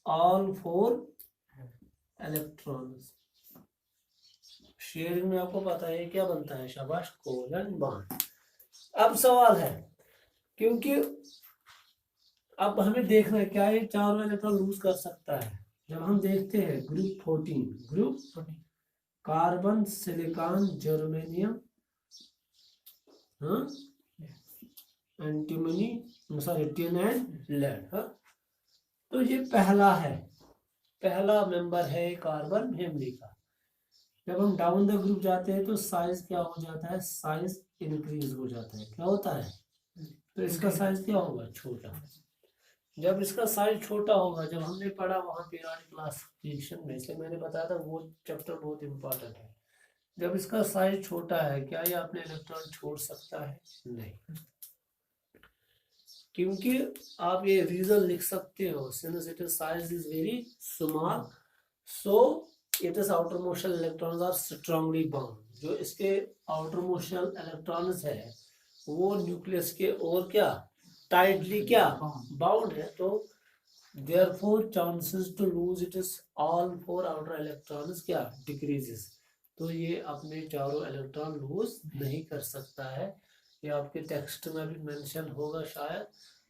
All 4 electrons. Sharing में आपको पता है क्या बनता है, शाबाश, कोवलेंट बॉन्ड। अब सवाल है, क्योंकि अब हमें देखना है क्या ये चारों इलेक्ट्रॉन लूज कर सकता है। जब हम देखते हैं ग्रुप 14 कार्बन, सिलिकॉन, जर्मेनियम, हाँ, antimony, sorry, tin and lead, हाँ, तो ये पहला मेंबर है कार्बन फैमिली का। जब हम डाउन द ग्रुप जाते हैं तो साइज क्या हो जाता है, साइज इंक्रीज हो जाता है। क्या होता है, तो इसका साइज क्या होगा, छोटा। जब इसका साइज छोटा होगा, जब हमने पढ़ा वहाँ पीरियोडिक क्लासिफिकेशन में, इसलिए मैंने बताया था वो चैप्टर बहुत इंपॉर्टेंट है। जब इसका साइज छोटा है, क्या ये अपने इलेक्ट्रॉन छोड़ सकता है, नहीं, क्योंकि आप ये रीजन लिख सकते हो, since it size is very small, so it is outer motion electrons are strongly bound. जो इसके आउटर मोशन इलेक्ट्रॉन्स है वो न्यूक्लियस के और क्या, टाइटली क्या, बाउंड है। तो therefore chances to lose it is all 4 outer electrons क्या, डिक्रीजेस। तो ये अपने चारों इलेक्ट्रॉन लूज नहीं कर सकता है। ये आपके टेक्स्ट में भी मेंशन होगा शायद,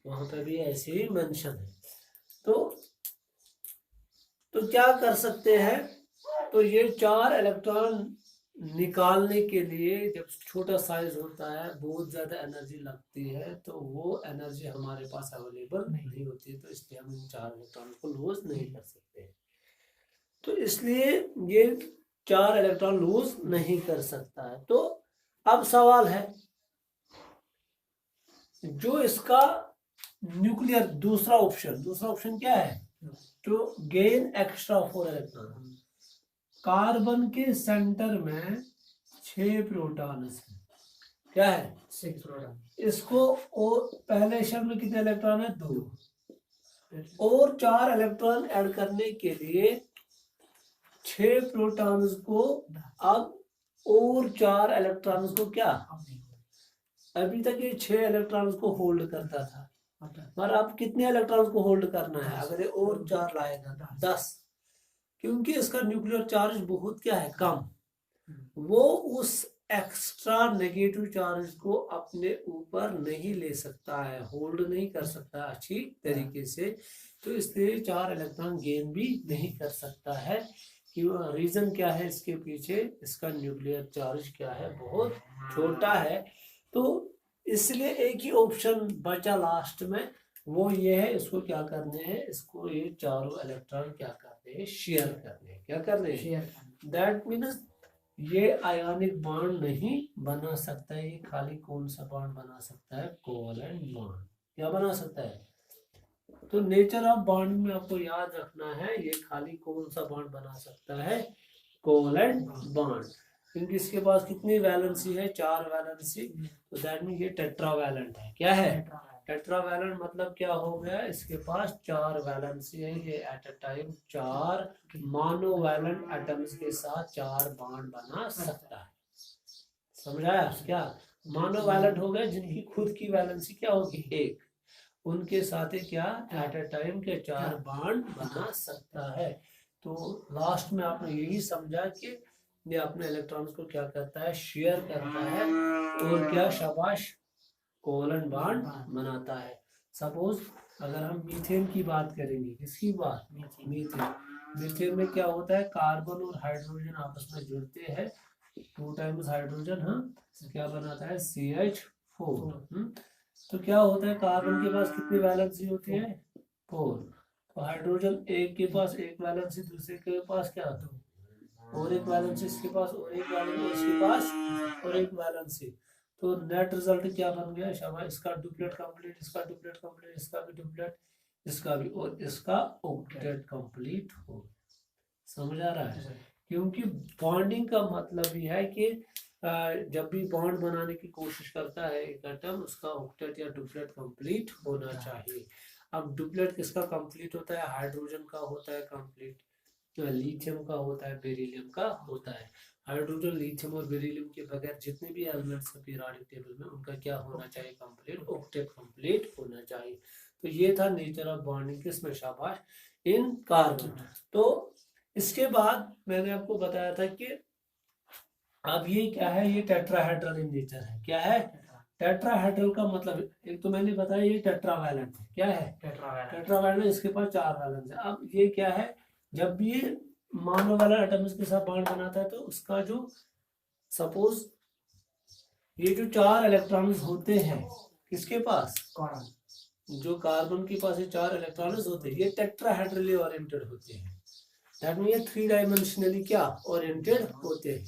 वहां पे भी ऐसे ही मेंशन है। तो क्या कर सकते हैं, तो ये 4 इलेक्ट्रॉन निकालने के लिए जब छोटा साइज होता है, बहुत ज्यादा एनर्जी लगती है, तो वो एनर्जी हमारे पास अवेलेबल नहीं होती है, तो इसलिए हम इन 4 इलेक्ट्रॉन को लूज नहीं कर सकते। तो इसलिए ये 4 इलेक्ट्रॉन लूज नहीं कर सकता है। तो अब सवाल है, जो इसका न्यूक्लियर दूसरा ऑप्शन क्या है, to gain extra 4 electron. Carbon के सेंटर में 6 प्रोटॉन है, क्या है, 6 प्रोटॉन। इसको पहले शेल में कितने इलेक्ट्रॉन है, 2, और 4 इलेक्ट्रॉन ऐड करने के लिए 6 प्रोटॉन्स को अब और 4 इलेक्ट्रॉन्स को क्या, अभी तक ये 6 इलेक्ट्रॉन्स को होल्ड करता था, पर अब कितने इलेक्ट्रॉन्स को होल्ड करना है, अगर ये और 4 लाएगा 10, क्योंकि इसका न्यूक्लियर चार्ज बहुत क्या है, कम, वो उस एक्स्ट्रा नेगेटिव चार्ज को अपने ऊपर नहीं ले सकता है, होल्ड नहीं कर सकता अच्छी तरीके से, तो इसलिए 4 इलेक्ट्रॉन गेन भी नहीं कर सकता है। रीजन क्या है इसके पीछे, इसका न्यूक्लियर चार्ज क्या है, बहुत छोटा है। तो इसलिए एक ही ऑप्शन बचा लास्ट में, वो ये है, इसको क्या करने हैं, इसको ये चारों इलेक्ट्रॉन क्या करने हैं, शेयर करने हैं। क्या करने हैं, दैट मीन्स ये आयोनिक बॉन्ड नहीं बना सकता है। ये खाली कौन सा बॉन्ड बना सकता है, कोवलेंट बॉन्ड। क्या बना सकता है, तो नेचर ऑफ बॉन्ड में आपको याद रखना है, ये खाली कौन सा बॉन्ड बना सकता है, कोवलेंट बॉन्ड। क्योंकि इसके पास कितनी वैलेंसी है, 4 वैलेंसी, तो दैट मीन ये टेट्रावैलेंट है। क्या है, टेट्रावैलेंट मतलब क्या हो गया, इसके पास 4 वैलेंसी है, ये at a time 4 monovalent atoms के साथ 4 बॉन्ड बना सकता है। समझाया क्या, मोनोवैलेंट हो गए जिनकी खुद की वैलेंसी क्या होगी, 1, उनके साथ ही क्या एट अ टाइम के 4 बॉन्ड बना सकता है। तो लास्ट में आपने यही समझा कि ये अपने इलेक्ट्रॉन्स को क्या करता है, शेयर करता है, और क्या, शाबाश, कोवलेंट बॉन्ड बनाता है। सपोज अगर हम मीथेन की बात करेंगे, किसकी बात, मीथेन में क्या होता है, कार्बन और हाइड्रोजन आपस में जुड़ते हैं, 2 टाइम्स हाइड्रोजन, हाँ, क्या बनाता है, CH4। तो क्या होता है, कार्बन के पास कितनी वैलेंसी होती है, 4, तो हाइड्रोजन एक के पास 1 वैलेंसी, दूसरे के पास क्या, 2, और 1 वैलेंसी इसके पास, और 1 वैलेंसी इसके पास, और 1 वैलेंसी। तो नेट रिजल्ट क्या बन गया, शाबाश, इसका डुप्लेट कंप्लीट, इसका डुप्लेट कंप्लीट, इसका भी डुप्लेट, इसका भी, और इसका ऑक्टेट कंप्लीट हो। समझ आ रहा है, क्योंकि बॉन्डिंग का मतलब ये है कि जब भी बॉन्ड बनाने की कोशिश करता है एक एटम, उसका ऑक्टेट या डुप्लेट कंप्लीट होना चाहिए। अब डुप्लेट किसका कंप्लीट होता है, हाइड्रोजन का होता है कंप्लीट, लिथियम का होता है, बेरिलियम का होता है। हाइड्रोजन, लिथियम और बेरिलियम के बगैर जितने भी एलिमेंट्स हैं पीरियोडिक टेबल में, उनका क्या होना चाहिए, कंप्लीट, ऑक्टेट कंप्लीट होना चाहिए। तो ये था नेचर ऑफ बॉन्डिंग किसमें, शाबाश, इन कार्बन। तो इसके बाद मैंने आपको बताया था कि अब ये क्या है, ये टेट्राहेड्रल इन नेचर है। क्या है, टेट्राहेड्रल का मतलब, एक तो मैंने बताया ये टेट्रावैलेंट है। क्या है, टेट्रावैलेंट, इसके पास 4 वैलेंस है। अब ये क्या है, जब भी ये मोनोवैलेंट एटम्स के साथ बॉन्ड बनाता है तो उसका जो, सपोज ये जो 4 इलेक्ट्रॉन्स होते हैं किसके पास, जो कार्बन के पास ये 4 इलेक्ट्रॉन्स होते हैं, ये टेट्राहेड्रली ओरिएंटेड होते हैं। दैट मीन ये 3 डायमेंशनली क्या ओरिएंटेड होते हैं।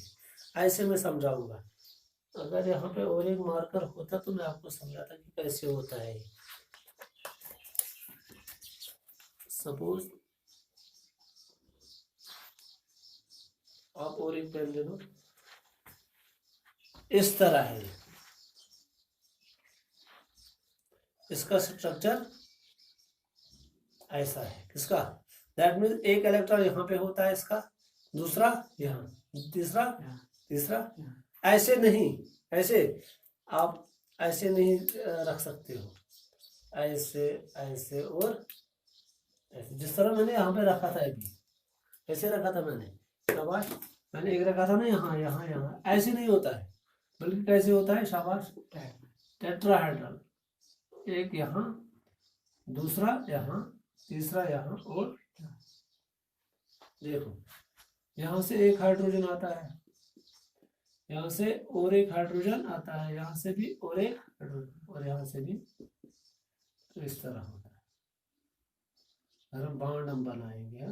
ऐसे मैं समझाऊंगा। अगर यहाँ पे और एक मार्कर होता तो मैं आपको समझाता कि कैसे होता है। सपोज आप और एक पेन ले लो, इस तरह है, इसका स्ट्रक्चर ऐसा है। किसका, दैट मीन एक इलेक्ट्रॉन यहाँ पे होता है इसका, दूसरा यहाँ, तीसरा, तीसरा। ऐसे नहीं, ऐसे आप ऐसे नहीं रख सकते हो, ऐसे, ऐसे और ऐसे, जिस तरह मैंने यहाँ पे रखा था अभी, ऐसे रखा था मैंने, शाबाश। मैंने एक रखा था ना यहाँ, यहाँ, यहाँ, ऐसे नहीं होता है, बल्कि कैसे होता है, शाबाश, टेट्राहेड्रल। एक यहाँ, दूसरा यहाँ, तीसरा यहाँ, और देखो यहाँ से एक हाइड्रोजन आता है, यहाँ से और एक हाइड्रोजन आता है, यहाँ से भी और एक हाइड्रोजन, और यहाँ से भी। तो इस तरह होता है अगर हम बॉन्ड हम बनाएंगे।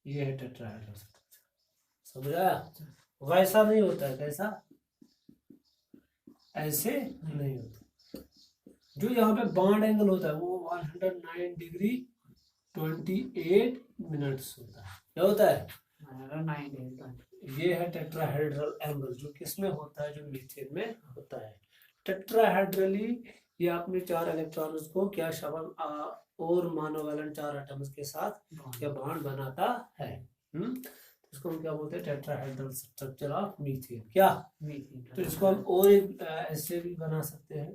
ये है टेट्राहेड्रल स्ट्रक्चर, समझा। वैसा नहीं होता है, कैसा, ऐसे नहीं होता। जो यहाँ पे बॉन्ड एंगल होता है वो 109 डिग्री 28 मिनट्स होता है। क्या होता है, 109। ये है टेट्राहेड्रल एंगल, जो किसमें होता है, जो मीथेन में होता है। टेट्राहेड्रली ये अपने 4 इलेक्ट्रॉन्स को क्या, शवन और मोनोवैलेंट 4 एटम्स के साथ क्या बॉन्ड बनाता है। इसको हम क्या बोलते हैं, टेट्राहेड्रल स्ट्रक्चर ऑफ मीथेन। क्या, मीथेन। तो इसको हम और एक ऐसे भी बना सकते हैं।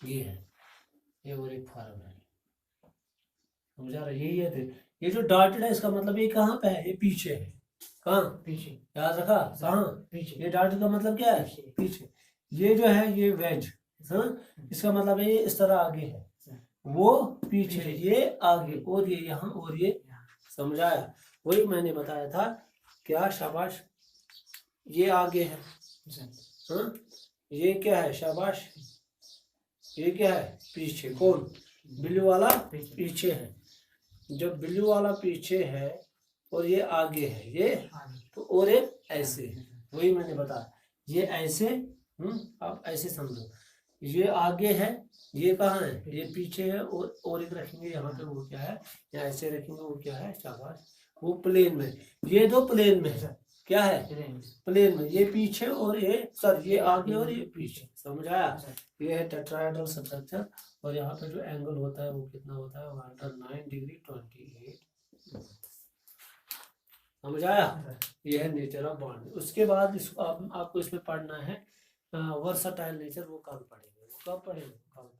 ये है, ये और एक फॉर्म है, समझा रहे, यही है। ये जो डॉटेड है इसका मतलब ये कहाँ पे है, ये पीछे है। कहाँ, पीछे, याद रखा, कहाँ, पीछे। ये डॉटेड का मतलब क्या है, पीछे। ये जो है ये वेज, इसका मतलब है ये इस तरह आगे है, वो पीछे, ये आगे, और ये यहाँ, और ये, समझाया। वही मैंने बताया था। क्या, शाबाश, ये आगे है, ये क्या है, शाबाश, ये क्या है, पीछे। कौन, ब्लू वाला पीछे है। जब ब्लू वाला पीछे है और ये आगे है, ये तो और एक ऐसे है। वही मैंने बताया, ये ऐसे, आप ऐसे समझो, ये आगे है, ये कहाँ है, ये पीछे है, और एक रखेंगे यहाँ पे, वो क्या है, या ऐसे रखेंगे, वो क्या है, शाबाश, वो प्लेन में। ये दो प्लेन में है, क्या है, प्लेन में। ये पीछे और ये, सर ये आगे और ये पीछे, समझाया। ये है टेट्राहेड्रल स्ट्रक्चर। और यहाँ पे जो एंगल होता है वो कितना होता है, 109 डिग्री 28, समझाया। ये है नेचर ऑफ बॉन्ड। उसके बाद इसको आपको इसमें पढ़ना है वर्सटाइल नेचर, वो कल पढ़ेंगे। वो कब पढ़ेंगे, कल।